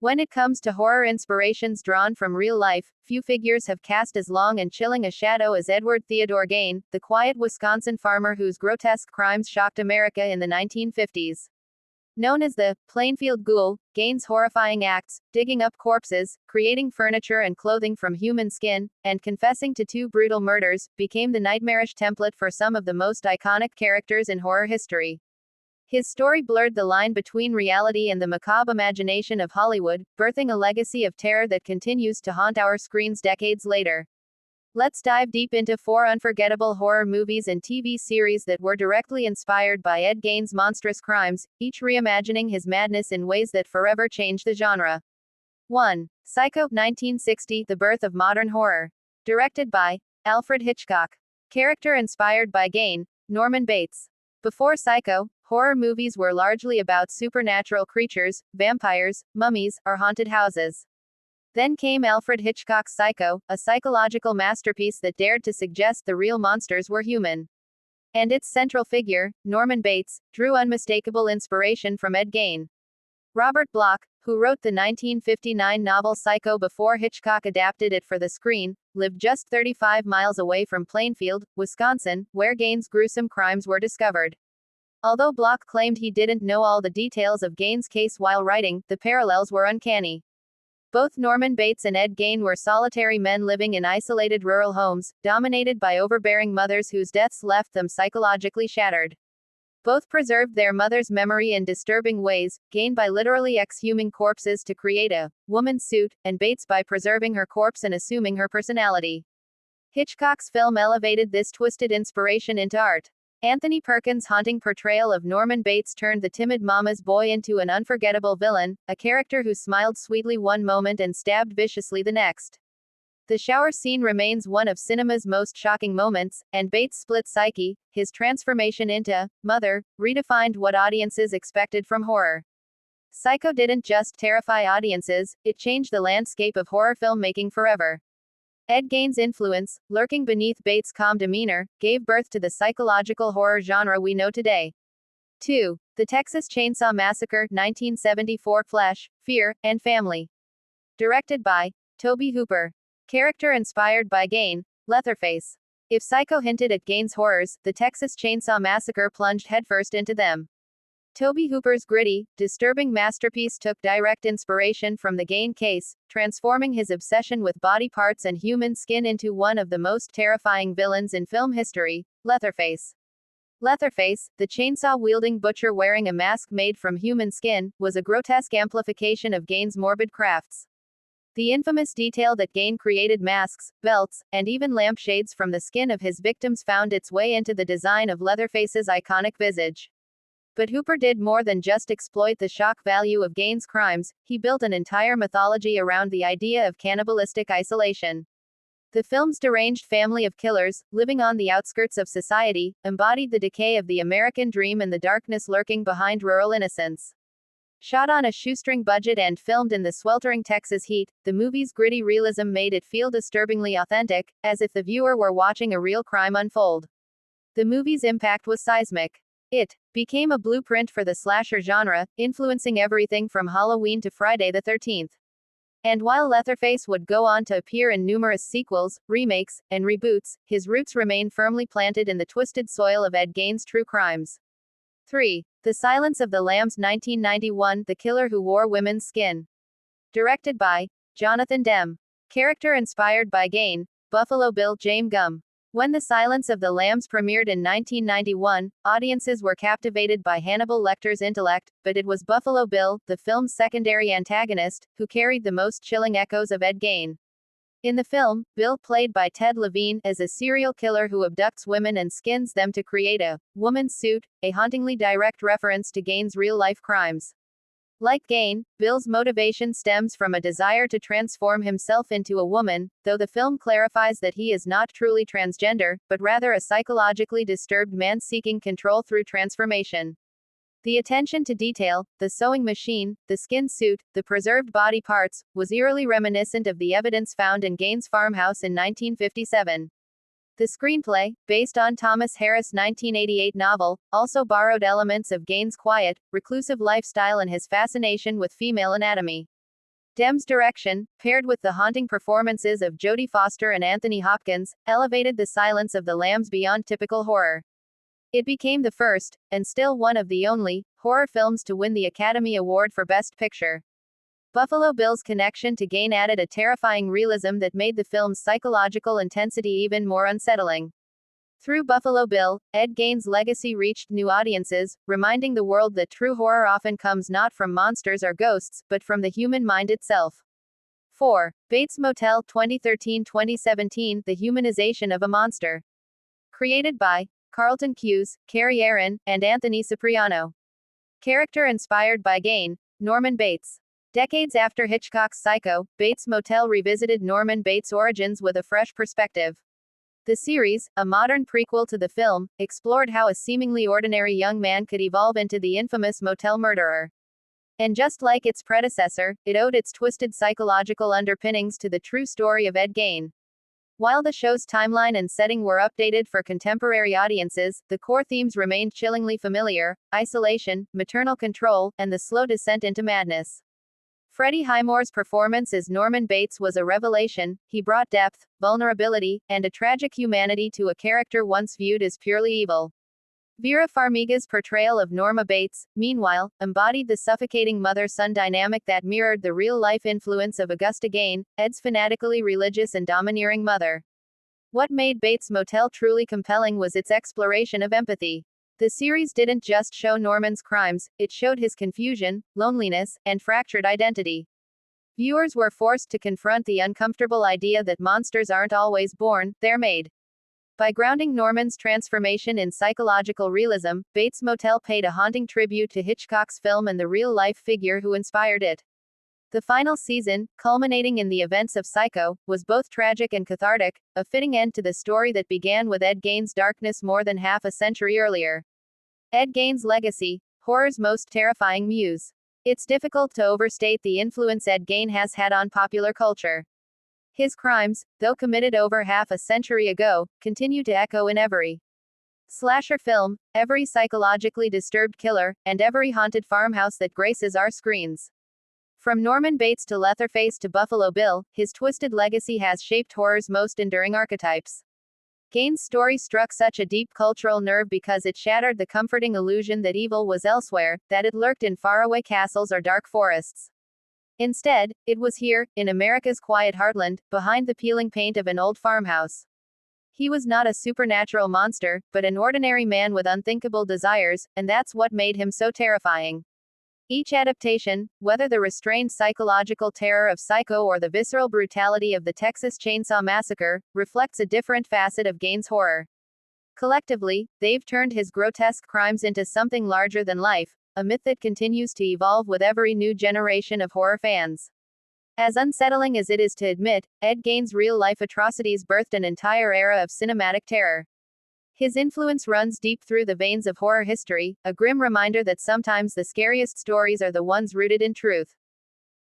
When it comes to horror inspirations drawn from real life, few figures have cast as long and chilling a shadow as Edward Theodore Gein, the quiet Wisconsin farmer whose grotesque crimes shocked America in the 1950s. Known as the Plainfield Ghoul, Gein's horrifying acts, digging up corpses, creating furniture and clothing from human skin, and confessing to 2 brutal murders, became the nightmarish template for some of the most iconic characters in horror history. His story blurred the line between reality and the macabre imagination of Hollywood, birthing a legacy of terror that continues to haunt our screens decades later. Let's dive deep into 4 unforgettable horror movies and TV series that were directly inspired by Ed Gein's monstrous crimes, each reimagining his madness in ways that forever changed the genre. 1. Psycho, 1960, The Birth of Modern Horror. Directed by Alfred Hitchcock. Character inspired by Gein, Norman Bates. Before Psycho, horror movies were largely about supernatural creatures, vampires, mummies, or haunted houses. Then came Alfred Hitchcock's Psycho, a psychological masterpiece that dared to suggest the real monsters were human. And its central figure, Norman Bates, drew unmistakable inspiration from Ed Gein. Robert Bloch, who wrote the 1959 novel Psycho before Hitchcock adapted it for the screen, lived just 35 miles away from Plainfield, Wisconsin, where Gein's gruesome crimes were discovered. Although Bloch claimed he didn't know all the details of Gein's case while writing, the parallels were uncanny. Both Norman Bates and Ed Gein were solitary men living in isolated rural homes, dominated by overbearing mothers whose deaths left them psychologically shattered. Both preserved their mother's memory in disturbing ways, Gein by literally exhuming corpses to create a woman's suit, and Bates by preserving her corpse and assuming her personality. Hitchcock's film elevated this twisted inspiration into art. Anthony Perkins' haunting portrayal of Norman Bates turned the timid mama's boy into an unforgettable villain, a character who smiled sweetly one moment and stabbed viciously the next. The shower scene remains one of cinema's most shocking moments, and Bates' split psyche, his transformation into mother, redefined what audiences expected from horror. Psycho didn't just terrify audiences, it changed the landscape of horror filmmaking forever. Ed Gein's influence, lurking beneath Bates' calm demeanor, gave birth to the psychological horror genre we know today. 2. The Texas Chainsaw Massacre, 1974. Flesh, Fear, and Family. Directed by Tobe Hooper. Character inspired by Gein, Leatherface. If Psycho hinted at Gein's horrors, the Texas Chainsaw Massacre plunged headfirst into them. Tobe Hooper's gritty, disturbing masterpiece took direct inspiration from the Gein case, transforming his obsession with body parts and human skin into one of the most terrifying villains in film history, Leatherface. Leatherface, the chainsaw-wielding butcher wearing a mask made from human skin, was a grotesque amplification of Gein's morbid crafts. The infamous detail that Gein created masks, belts, and even lampshades from the skin of his victims found its way into the design of Leatherface's iconic visage. But Hooper did more than just exploit the shock value of Gein's crimes, he built an entire mythology around the idea of cannibalistic isolation. The film's deranged family of killers, living on the outskirts of society, embodied the decay of the American dream and the darkness lurking behind rural innocence. Shot on a shoestring budget and filmed in the sweltering Texas heat, the movie's gritty realism made it feel disturbingly authentic, as if the viewer were watching a real crime unfold. The movie's impact was seismic. It became a blueprint for the slasher genre, influencing everything from Halloween to Friday the 13th. And while Leatherface would go on to appear in numerous sequels, remakes, and reboots, his roots remain firmly planted in the twisted soil of Ed Gein's true crimes. 3. The Silence of the Lambs, 1991, The Killer Who Wore Women's Skin. Directed by Jonathan Demme. Character inspired by Gein, Buffalo Bill James Gum. When The Silence of the Lambs premiered in 1991, audiences were captivated by Hannibal Lecter's intellect, but it was Buffalo Bill, the film's secondary antagonist, who carried the most chilling echoes of Ed Gein. In the film, Bill, played by Ted Levine, is a serial killer who abducts women and skins them to create a woman's suit, a hauntingly direct reference to Gein's real-life crimes. Like Gein, Bill's motivation stems from a desire to transform himself into a woman, though the film clarifies that he is not truly transgender, but rather a psychologically disturbed man seeking control through transformation. The attention to detail, the sewing machine, the skin suit, the preserved body parts, was eerily reminiscent of the evidence found in Gein's farmhouse in 1957. The screenplay, based on Thomas Harris' 1988 novel, also borrowed elements of Gein's quiet, reclusive lifestyle and his fascination with female anatomy. Dem's direction, paired with the haunting performances of Jodie Foster and Anthony Hopkins, elevated The Silence of the Lambs beyond typical horror. It became the first, and still one of the only, horror films to win the Academy Award for Best Picture. Buffalo Bill's connection to Gein added a terrifying realism that made the film's psychological intensity even more unsettling. Through Buffalo Bill, Ed Gein's legacy reached new audiences, reminding the world that true horror often comes not from monsters or ghosts, but from the human mind itself. 4. Bates Motel 2013-2017 The Humanization of a Monster. Created by Carlton Cuse, Carrie Aaron, and Anthony Cipriano. Character inspired by Gein, Norman Bates. Decades after Hitchcock's Psycho, Bates Motel revisited Norman Bates' origins with a fresh perspective. The series, a modern prequel to the film, explored how a seemingly ordinary young man could evolve into the infamous motel murderer. And just like its predecessor, it owed its twisted psychological underpinnings to the true story of Ed Gein. While the show's timeline and setting were updated for contemporary audiences, the core themes remained chillingly familiar: isolation, maternal control, and the slow descent into madness. Freddie Highmore's performance as Norman Bates was a revelation. He brought depth, vulnerability, and a tragic humanity to a character once viewed as purely evil. Vera Farmiga's portrayal of Norma Bates, meanwhile, embodied the suffocating mother-son dynamic that mirrored the real-life influence of Augusta Gein, Ed's fanatically religious and domineering mother. What made Bates Motel truly compelling was its exploration of empathy. The series didn't just show Norman's crimes, it showed his confusion, loneliness, and fractured identity. Viewers were forced to confront the uncomfortable idea that monsters aren't always born, they're made. By grounding Norman's transformation in psychological realism, Bates Motel paid a haunting tribute to Hitchcock's film and the real-life figure who inspired it. The final season, culminating in the events of Psycho, was both tragic and cathartic, a fitting end to the story that began with Ed Gein's darkness more than half a century earlier. Ed Gein's legacy, horror's most terrifying muse. It's difficult to overstate the influence Ed Gein has had on popular culture. His crimes, though committed over half a century ago, continue to echo in every slasher film, every psychologically disturbed killer, and every haunted farmhouse that graces our screens. From Norman Bates to Leatherface to Buffalo Bill, his twisted legacy has shaped horror's most enduring archetypes. Gein's story struck such a deep cultural nerve because it shattered the comforting illusion that evil was elsewhere, that it lurked in faraway castles or dark forests. Instead, it was here, in America's quiet heartland, behind the peeling paint of an old farmhouse. He was not a supernatural monster, but an ordinary man with unthinkable desires, and that's what made him so terrifying. Each adaptation, whether the restrained psychological terror of Psycho or the visceral brutality of the Texas Chainsaw Massacre, reflects a different facet of Gein's horror. Collectively, they've turned his grotesque crimes into something larger than life, a myth that continues to evolve with every new generation of horror fans. As unsettling as it is to admit, Ed Gein's real-life atrocities birthed an entire era of cinematic terror. His influence runs deep through the veins of horror history, a grim reminder that sometimes the scariest stories are the ones rooted in truth.